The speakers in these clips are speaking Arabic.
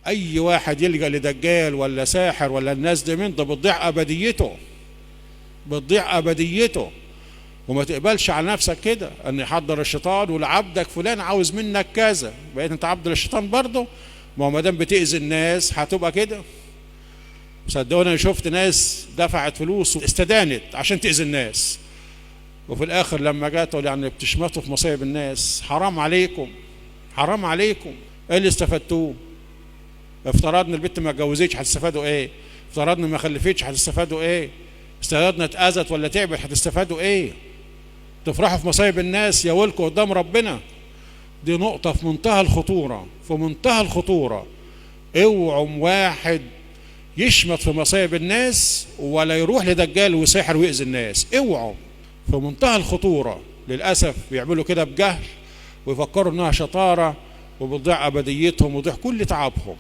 اي واحد يلجأ لدجال ولا ساحر ولا الناس دي من ده بتضيع ابديته، بتضيع ابديته. وما تقبلش على نفسك كده ان يحضر الشيطان ولعبدك فلان عاوز منك كذا، بقيت انت عبد للشيطان برضه. ما دام بتأذي الناس هتبقى كده. صدقوني انا شفت ناس دفعت فلوس واستدانت عشان تأذي الناس، وفي الاخر لما جاتوا يعني بتشمتوا في مصايب الناس. حرام عليكم، حرام عليكم. ايه اللي استفدتوه؟ افترضنا البنت ما اتجوزتش هتستفادوا ايه؟ افترضنا ما خلفتش هتستفادوا ايه؟ افترضنا اتأذت ولا تعبت هتستفادوا ايه؟ تفرحوا في مصايب الناس يا ولكم قدام ربنا. دي نقطة في منتهى الخطورة، في منتهى الخطورة. اوعوا واحد يشمت في مصايب الناس ولا يروح لدجال وساحر ويأذي الناس. اوعوا، في منتهى الخطورة. للأسف بيعملوا كده بجهل ويفكروا انها شطارة وبتضيع ابديتهم وضيع كل تعبهم.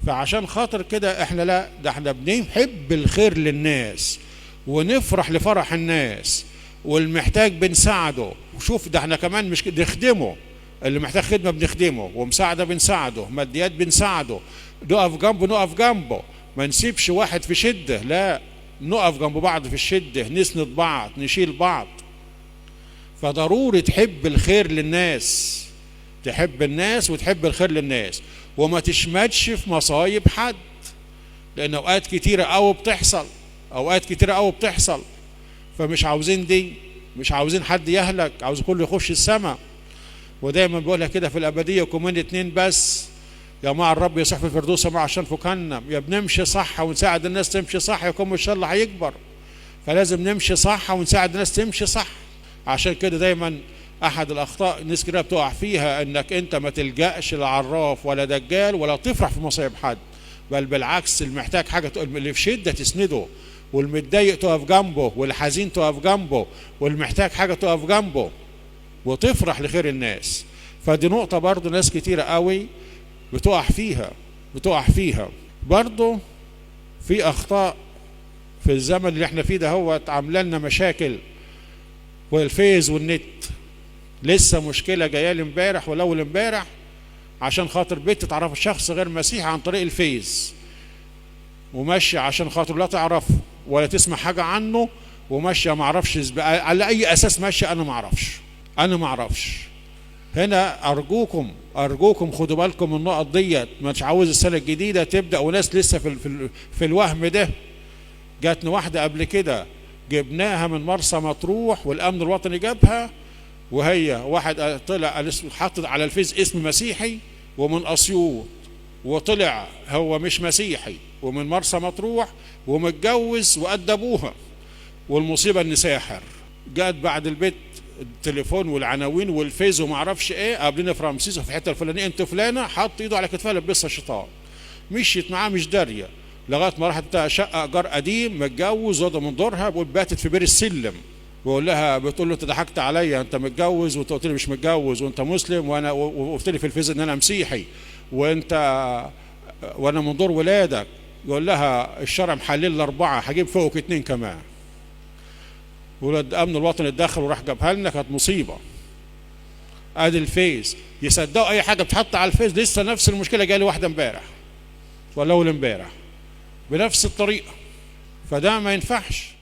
فعشان خاطر كده احنا لا، ده احنا بنحب الخير للناس ونفرح لفرح الناس، والمحتاج بنساعده. وشوف ده احنا كمان مش نخدمه، اللي محتاج خدمة بنخدمه، ومساعدة بنساعده، ماديات بنساعده، نقف جنبه، نقف جنبه. ما نسيبش واحد في شدة، لا، نقف جنب بعض في الشدة، نسند بعض، نشيل بعض. فضروري تحب الخير للناس، تحب الناس وتحب الخير للناس، وما تشمتش في مصايب حد، لأن أوقات كتيرة أوي بتحصل، أوقات كتيرة أوي بتحصل. فمش عاوزين دي، مش عاوزين حد يهلك، عاوز كله يخش السماء. ودايما بقولها كده في الأبدية، كمان اتنين بس، يا مع الرب يصح في الفردوس مع عشان فكنا، يا بنمشي صح ونساعد الناس تمشي صح، يكون إن شاء الله هيكبر. فلازم نمشي صح ونساعد الناس تمشي صح. عشان كده دايما احد الاخطاء الناس كده بتقع فيها، انك انت ما تلجأش لعراف ولا دجال ولا تفرح في مصايب حد، بل بالعكس، المحتاج حاجه اللي في شده تسنده، والمتضايق تقف جنبه، والحزين تقف جنبه، والمحتاج حاجه تقف جنبه وتفرح لخير الناس. فدي نقطه برضو ناس كتيره قوي بتقع فيها، بتقع فيها. برضو في اخطاء في الزمن اللي احنا فيه ده، هو عامله لنا مشاكل. والفيز والنت لسه مشكله جايه لي امبارح والاول امبارح، عشان خاطر بنت تعرف شخص غير مسيحي عن طريق الفيز، وماشيه عشان خاطر لا تعرفه ولا تسمع حاجه عنه، وماشيه ما اعرفش على اي اساس ماشيه، انا ما اعرفش، انا ما اعرفش. هنا ارجوكم، ارجوكم خدوا بالكم من النقط ديت. مش عاوز السنه الجديده تبدا وناس لسه في الوهم ده. جاتني واحده قبل كده جبناها من مرسى مطروح والامن الوطني جابها، وهي واحد طلع حاطط على الفيس اسم مسيحي ومن اسيوط، وطلع هو مش مسيحي ومن مرسى مطروح ومتجوز وقد ابوها، والمصيبه ان ساحر. جات بعد البيت التليفون والعناوين والفيز وما اعرفش ايه، قابلنا في رمسيس في الحته الفلانيه، انت فلانه، حط ايده على كتفها لبسها الشيطان. مشيت معاه مش داريه لغايه ما راحت بتاع شقه ايجار قديم، متجوز وضع من دورها، بقول باتت في بير السلم. بقول لها، بتقول له انت ضحكت عليا، انت متجوز وانت قلت لي مش متجوز، وانت مسلم، وانا وقلت لي في الفيز ان انا مسيحي، وانا من دور ولادك. يقول لها الشرع محلل ل4، هجيب فوقك 2 كمان. ولاد امن الوطني اتدخل وراح جابها لنا، كانت مصيبه. ادي الفيز، يصدقوا اي حاجه بتحط على الفيز. لسه نفس المشكله جالي واحده امبارح ولا اول امبارح بنفس الطريقه. فده ما ينفعش.